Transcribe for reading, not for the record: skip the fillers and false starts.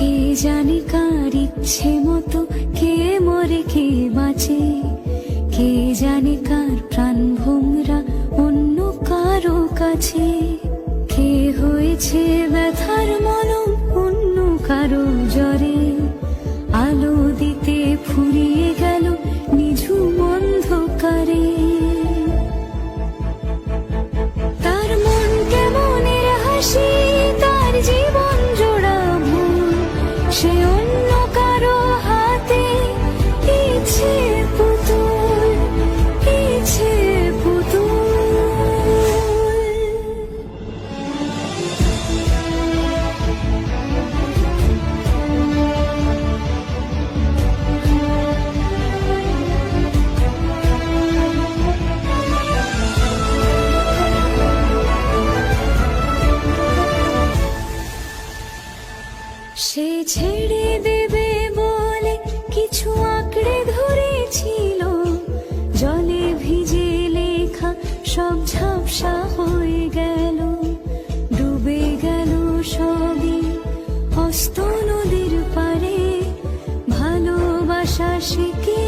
কে জানে কার ইচ্ছে মতো কে মরে কে বাঁচে, কে জানে কার প্রাণ ভোমরা অন্য কারো কাছে, কে হয়েছে ব্যথার মলম অন্য কারো জ্বরে, আলো দিতে ফুরিয়ে গেল নিঝুম অন্ধকারে। তার মন কেমনের হাসি, তার জীবন জোড়া ভুল, সে অন্য কারো হাতে ইচ্ছে পুতুল, ইচ্ছে পুতুল। সে ছেড়ে দেবে বলে কিছু আঁকড়ে ধরেছিল, জলে ভিজে লেখা সব ঝাপসা হয়ে গেল, ডুবে গেল সবই অস্ত নদীর পারে, ভালোবাসা সে কি